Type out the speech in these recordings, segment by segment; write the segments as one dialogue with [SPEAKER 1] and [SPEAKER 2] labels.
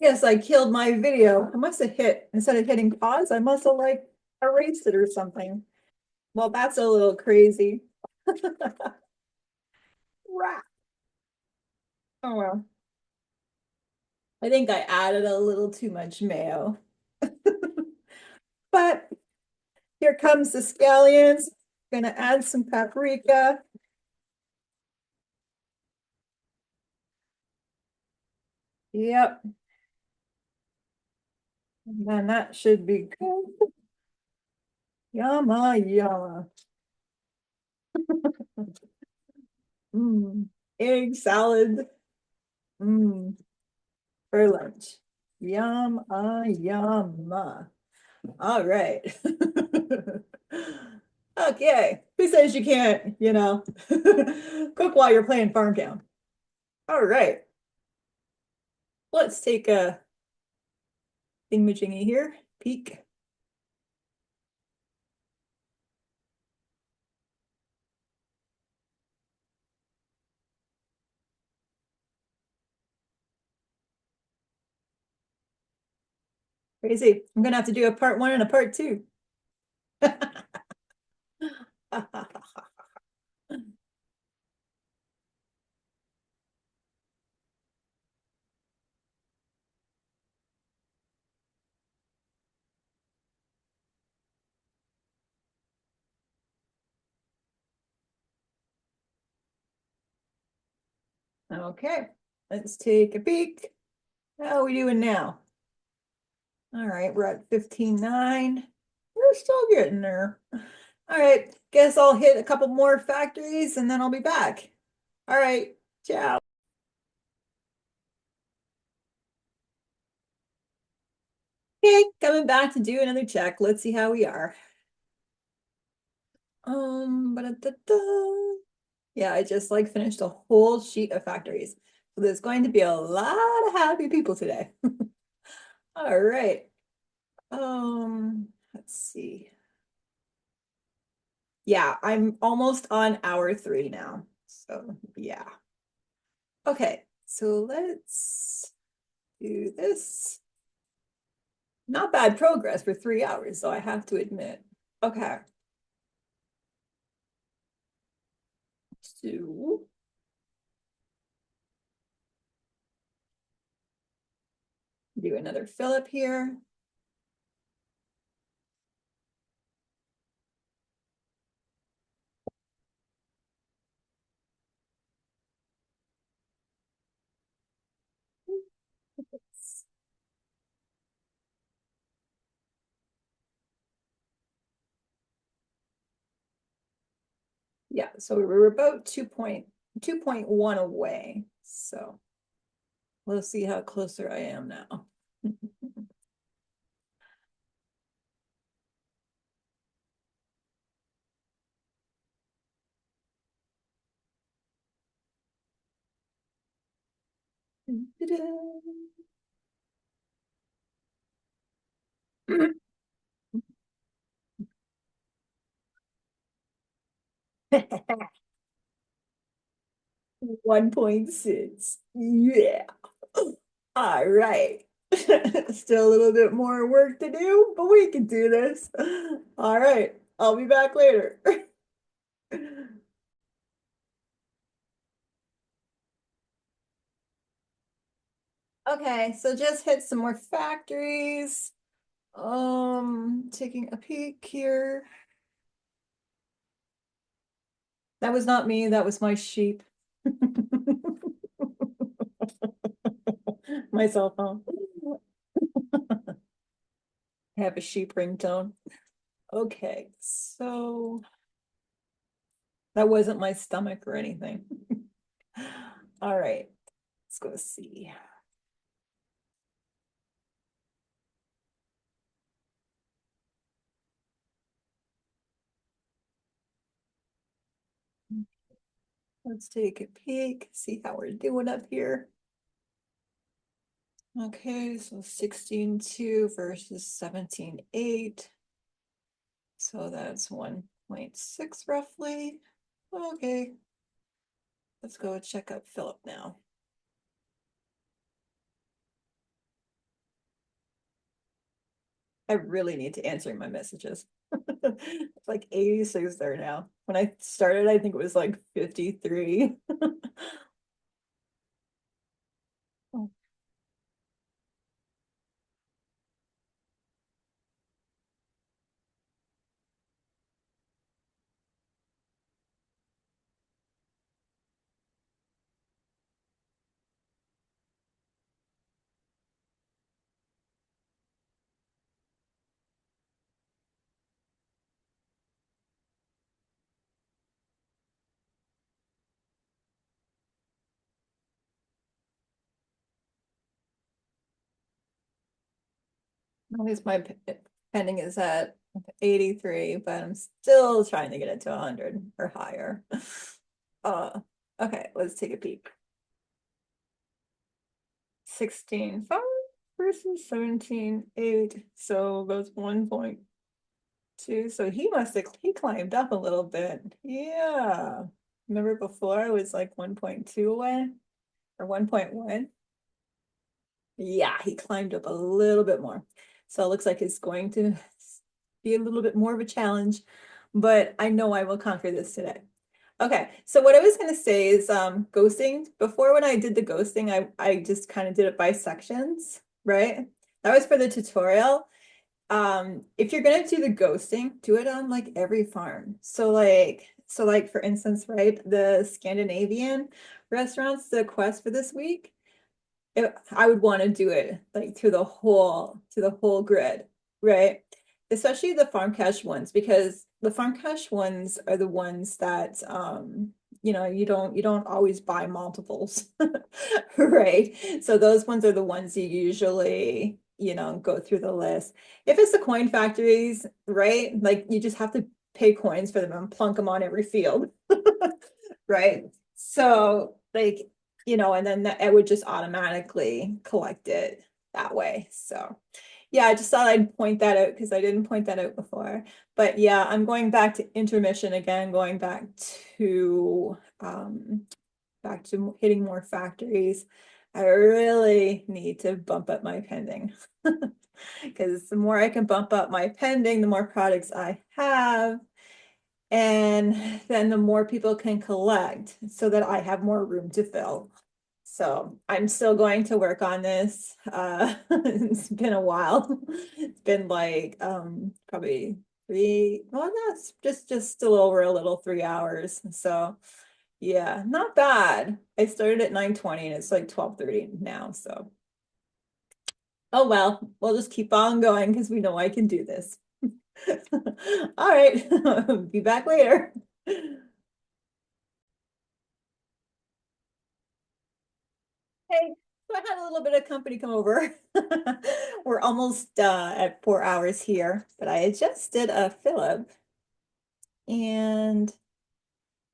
[SPEAKER 1] Yes, I killed my video. I must have hit, instead of hitting pause, I must have like erased it or something. Well, that's a little crazy. Rat. Oh well. I think I added a little too much mayo. But here comes the scallions. Gonna add some paprika. Yep. And then that should be good. Yama, yama. Mm. Egg salad. Mm. For lunch. Yum, yum. All right. Okay. Who says you can't, cook while you're playing Farm Town? All right. Let's take a thingamajiggy here. Peek. Crazy. I'm gonna have to do a part one and a part two. Okay, let's take a peek. How are we doing now? All right, we're at 15.9. We're still getting there. All right, guess I'll hit a couple more factories and then I'll be back. All right, ciao. Okay, coming back to do another check. Let's see how we are. Ba-da-da-da. Yeah, I just like finished a whole sheet of factories. So there's going to be a lot of happy people today. All right. Let's see. Yeah, I'm almost on hour 3 now. So yeah. Okay, so let's do this. Not bad progress for 3 hours, though, I have to admit. Okay. So do another fill up here. Yeah, so we were about 2.1 away. So we'll see how closer I am now. Ta-da. 1.6. Yeah. All right. Still a little bit more work to do, but we can do this. All right. I'll be back later. Okay, so just hit some more factories. Taking a peek here. That was not me, that was my sheep. My cell phone. I have a sheep ringtone. Okay, so that wasn't my stomach or anything. All right, let's go see. Let's take a peek, see how we're doing up here. Okay, so 16.2 versus 17.8. So that's 1.6 roughly. Okay, let's go check up Philip now. I really need to answer my messages. It's like 86 there now. When I started, I think it was like 53. At least my pending is at 83, but I'm still trying to get it to 100 or higher. Uh, okay, let's take a peek. 16.5 versus 17.8. So goes 1.2. So he climbed up a little bit. Yeah. Remember before it was like 1.2 away or 1.1? Yeah, he climbed up a little bit more. So it looks like it's going to be a little bit more of a challenge, but I know I will conquer this today. Okay, so what I was going to say is ghosting. Before when I did the ghosting, I just kind of did it by sections, right? That was for the tutorial. If you're gonna do the ghosting, do it on like every farm. So like for instance, right, the Scandinavian restaurants, the quest for this week, I would want to do it like to the whole grid, right? Especially the farm cash ones, because the farm cash ones are the ones that you don't always buy multiples, right? So those ones are the ones you usually, go through the list. If it's the coin factories, right? Like you just have to pay coins for them and plunk them on every field, right? So like and then it would just automatically collect it that way. So yeah, I just thought I'd point that out because I didn't point that out before. But yeah, I'm going back to intermission again, going back to hitting more factories. I really need to bump up my pending because the more I can bump up my pending, the more products I have. And then the more people can collect so that I have more room to fill. So I'm still going to work on this. It's been a while. It's been like probably three, well, that's just still over a little 3 hours. So yeah, not bad. I started at 9:20 and it's like 12:30 now. So oh well, we'll just keep on going because we know I can do this. All right, be back later. Hey, so I had a little bit of company come over. We're almost at 4 hours here, but I just did a Philip, and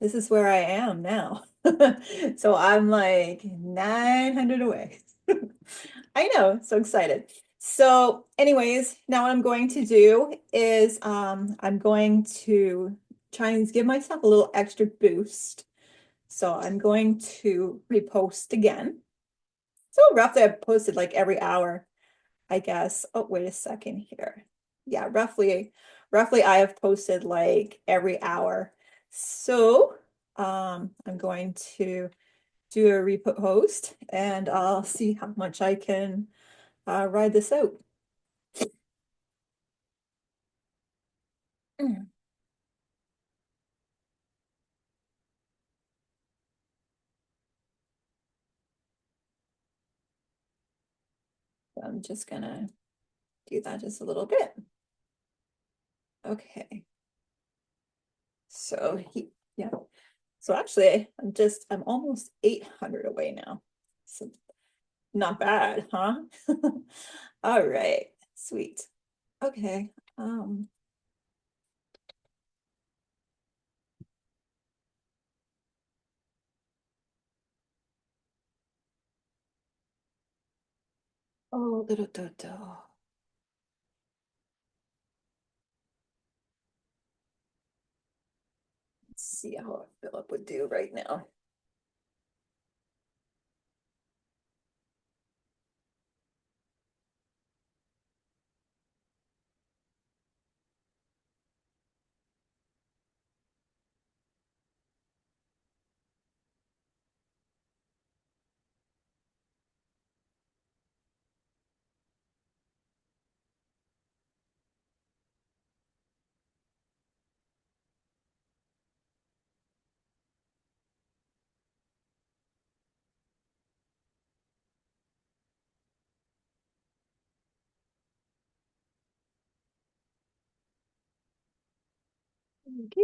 [SPEAKER 1] this is where I am now. So I'm like 900 away. I know, so excited. So anyways, now what I'm going to do is I'm going to try and give myself a little extra boost. So I'm going to repost again. So roughly I posted like every hour, I guess. Oh, wait a second here. Yeah, roughly I have posted like every hour. So I'm going to do a repost and I'll see how much I can ride this out. Mm. So I'm just gonna do that just a little bit. Okay. So yeah. So actually I'm almost 800 away now. So not bad, huh? All right, sweet. Okay. Oh, let's see how Philip would do right now. Okay.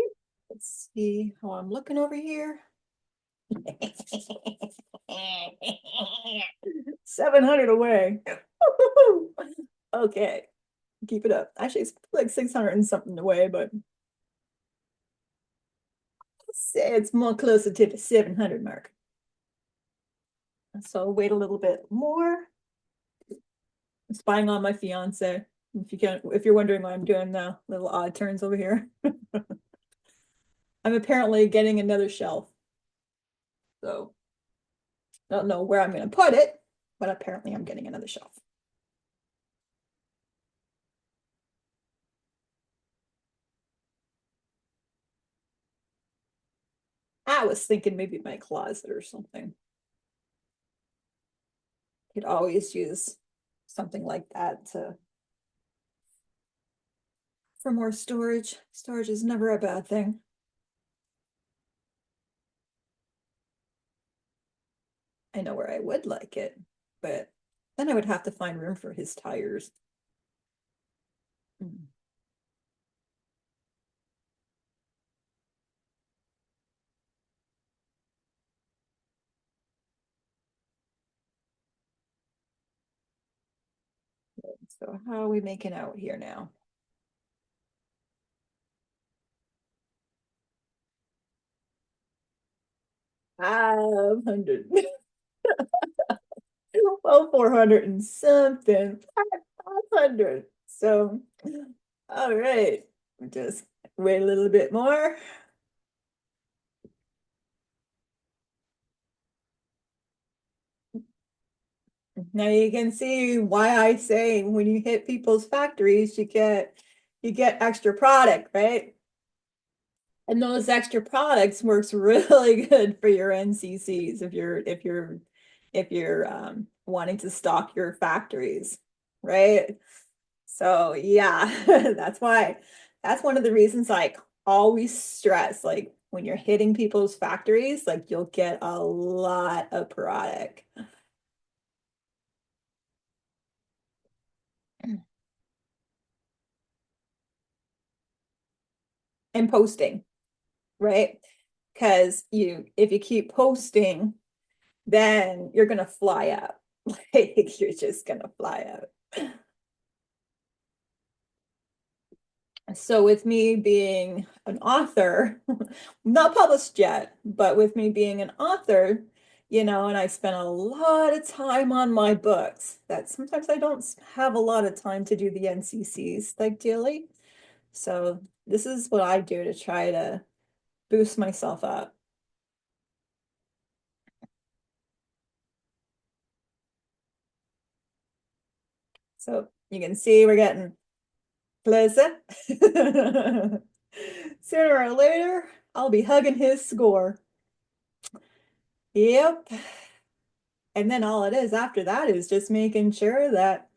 [SPEAKER 1] Let's see how I'm looking over here. 700 away. Okay, keep it up. Actually, it's like 600 and something away, but let's say it's more closer to the 700 mark. So wait a little bit more. I'm spying on my fiance. If you're wondering why I'm doing the little odd turns over here. I'm apparently getting another shelf. So I don't know where I'm going to put it, but apparently I'm getting another shelf. I was thinking maybe my closet or something. Could always use something like that to for more storage. Storage is never a bad thing. I know where I would like it, but then I would have to find room for his tires. Mm. So how are we making out here now? 500. Well, 400 and something. 500. So, all right. Just wait a little bit more. Now you can see why I say when you hit people's factories, you get extra product, right? And those extra products works really good for your NCCs if you're wanting to stock your factories, right? So yeah, that's one of the reasons like always stress like when you're hitting people's factories, like you'll get a lot of product. And posting, right? Because if you keep posting, then you're gonna fly up. Like you're just gonna fly up. So with me being an author, not published yet, but with me being an author, and I spent a lot of time on my books that sometimes I don't have a lot of time to do the NCCs like daily. So this is what I do to try to boost myself up. So you can see we're getting closer. Sooner or later, I'll be hugging his score. Yep. And then all it is after that is just making sure that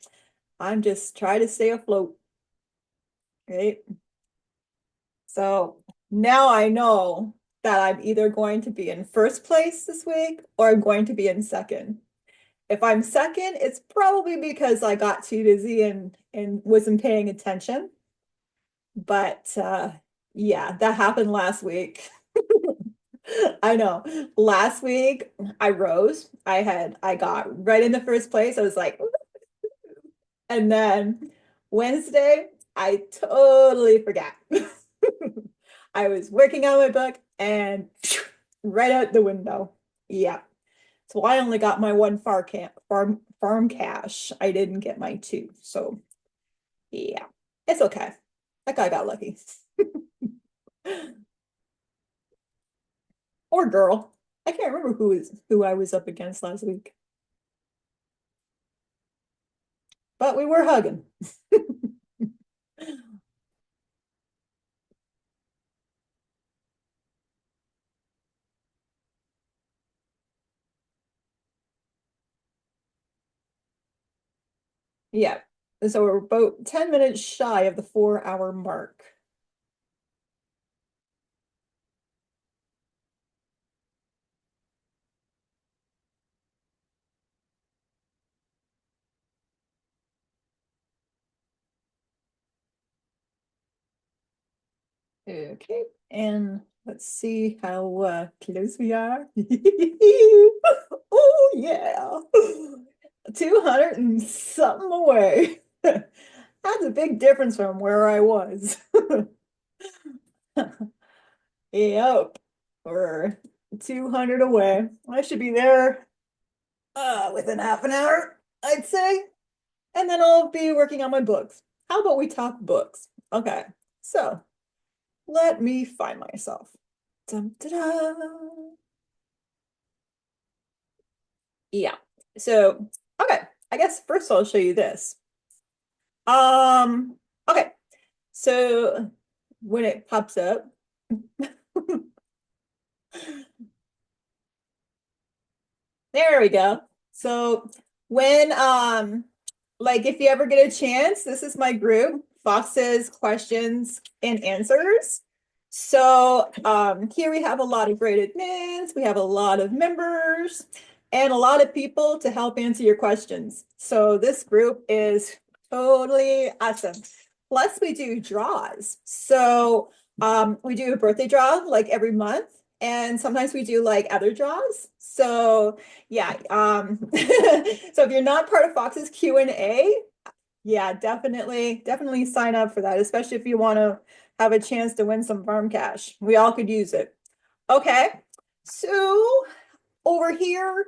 [SPEAKER 1] I'm just trying to stay afloat, right? So now I know that I'm either going to be in first place this week or I'm going to be in second. If I'm second, it's probably because I got too busy and wasn't paying attention. But yeah, that happened last week. I know. Last week I rose. I got right in the first place. I was like, and then Wednesday, I totally forgot. I was working on my book and right out the window. Yeah. So I only got my one farm cash. I didn't get my two. So yeah, it's okay. That guy got lucky. Or girl. I can't remember who I was up against last week. But we were hugging. Yeah. So we're about 10 minutes shy of the 4 hour mark. Okay, and let's see how close we are. Oh yeah, 200 and something away. That's a big difference from where I was. Yep, we're 200 away. I should be there within half an hour, I'd say. And then I'll be working on my books. How about we talk books? Okay, so let me find myself. Dun, da, da. Yeah. So, okay. I guess first I'll show you this. Okay. So when it pops up, there we go. So when like if you ever get a chance, this is my group, Fox's Questions and Answers. So here we have a lot of great admins, we have a lot of members, and a lot of people to help answer your questions. So this group is totally awesome. Plus we do draws. So we do a birthday draw like every month. And sometimes we do like other draws. So yeah, so if you're not part of Fox's Q&A, yeah, definitely sign up for that, especially if you want to have a chance to win some farm cash. We all could use it. Okay, so over here,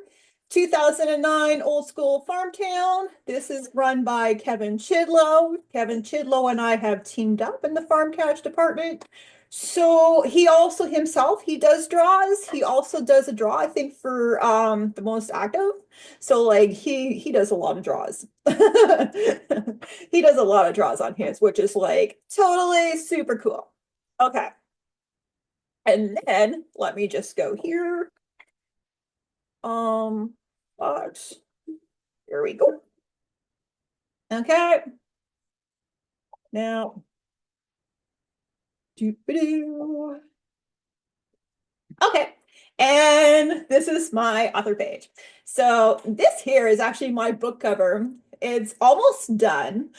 [SPEAKER 1] 2009 Old School Farm Town. This is run by Kevin Chidlow. Kevin Chidlow and I have teamed up in the farm cash department. So he also himself, he does draws. He also does a draw, I think, for the most active. So like he does a lot of draws. He does a lot of draws on his, which is like totally super cool. Okay. And then let me just go here. Fox. Here we go. Okay. Now, doo-ba-doo. Okay. And this is my author page. So this here is actually my book cover. It's almost done.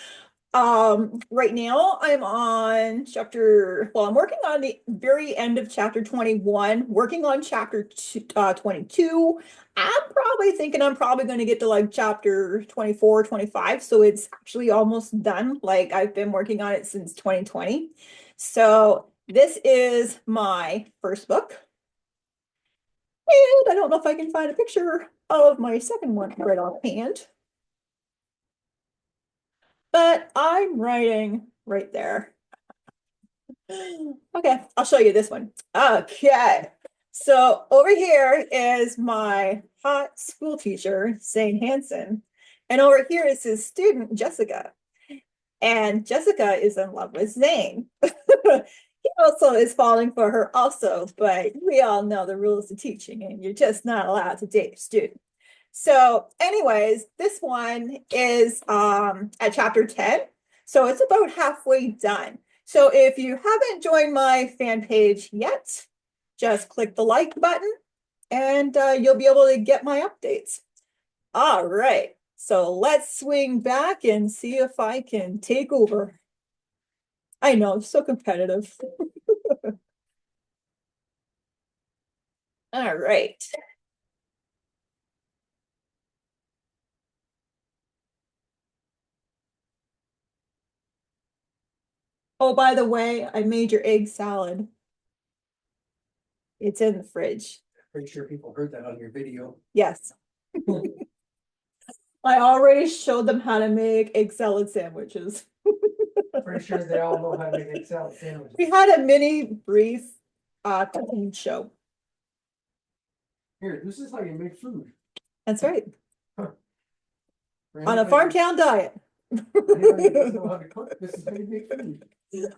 [SPEAKER 1] Right now I'm on I'm working on the very end of chapter 21, working on chapter 22. I'm probably thinking I'm probably going to get to like chapter 24, 25. So it's actually almost done. Like I've been working on it since 2020. So this is my first book. And I don't know if I can find a picture of my second one right offhand, but I'm writing right there. Okay, I'll show you this one. Okay, so over here is my hot school teacher, Zane Hansen, and over here is his student, Jessica. And Jessica is in love with Zane. He also is falling for her also, but we all know the rules of teaching, and you're just not allowed to date your student. So anyways, this one is at chapter 10. So it's about halfway done. So if you haven't joined my fan page yet, just click the like button and you'll be able to get my updates. All right. So let's swing back and see if I can take over. I know, it's so competitive. All right. Oh, by the way, I made your egg salad. It's in the fridge.
[SPEAKER 2] Pretty sure people heard that on your video.
[SPEAKER 1] Yes. I already showed them how to make egg salad sandwiches.
[SPEAKER 2] Pretty sure they all know how to make egg salad sandwiches.
[SPEAKER 1] We had a mini brief cooking show.
[SPEAKER 2] Here, this is how you make food.
[SPEAKER 1] That's right.
[SPEAKER 2] Huh.
[SPEAKER 1] On a farm town diet.
[SPEAKER 2] Anybody who doesn't know how to cook, this is how you make food. Yeah,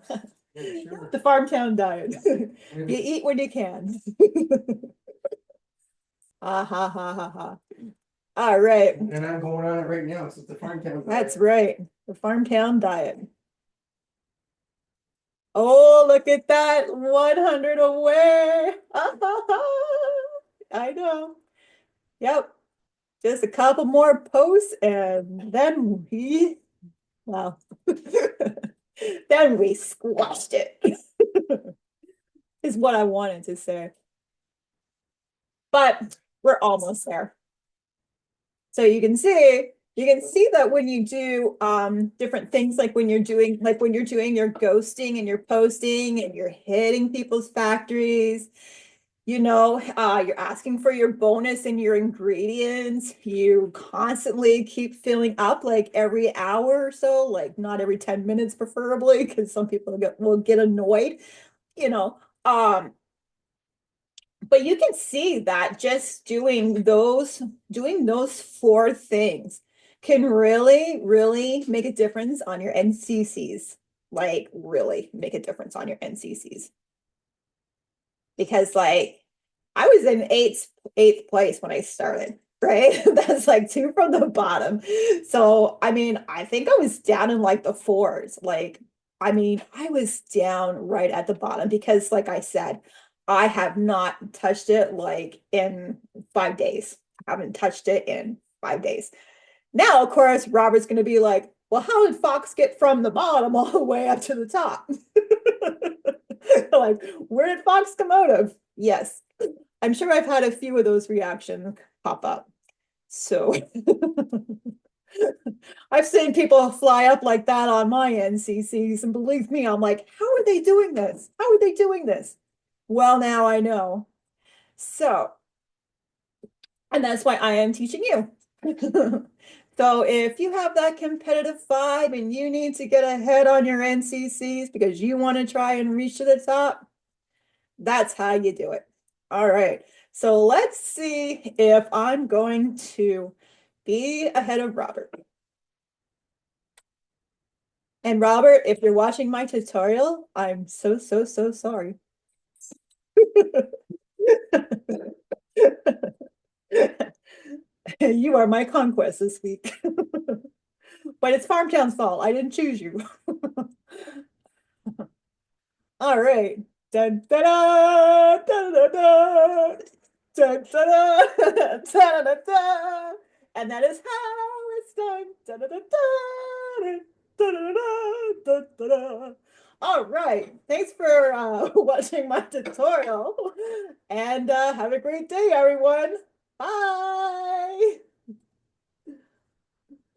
[SPEAKER 2] sure.
[SPEAKER 1] The farm town diet. You eat when you can. Ah ha ha ha ha. All right.
[SPEAKER 2] And I'm going on it right now, so it's the farm town diet.
[SPEAKER 1] That's right. The farm town diet. Oh, look at that. 100 away. Ah, ha, ha. I know. Yep. Just a couple more posts and then well, then we squashed it. Is what I wanted to say. But we're almost there. So you can see that when you do different things, like when you're doing your ghosting and you're posting and you're hitting people's factories, you're asking for your bonus and your ingredients. You constantly keep filling up like every hour or so, like not every 10 minutes preferably, because some people will get annoyed, you know. But you can see that just doing those four things can really, really make a difference on your NCCs. Like really make a difference on your NCCs. Because like I was in eighth place when I started, right? That's like two from the bottom. So I mean, I think I was down in like the fours. Like, I mean, I was down right at the bottom because, like I said, I have not touched it like in 5 days. I haven't touched it in 5 days. Now, of course, Robert's going to be like, well, how did Fox get from the bottom all the way up to the top? Like, where did Fox come out of? Yes, I'm sure I've had a few of those reactions pop up. So I've seen people fly up like that on my NCCs, and believe me, I'm like, how are they doing this? How are they doing this? Well, now I know. So, and that's why I am teaching you. So if you have that competitive vibe and you need to get ahead on your NCCs because you want to try and reach to the top, that's how you do it. All right. So let's see if I'm going to be ahead of Robert. And Robert, if you're watching my tutorial, I'm so, so, so sorry. You are my conquest this week. But it's Farmtown's fault. I didn't choose you. All right. Dun, da, da, da, da, da. Dun, da, da, da, da, da, da. And that is how it's done. Da, da, da, da, da, da, da, da, da, da. All right. Thanks for watching my tutorial. And have a great day, everyone. Bye.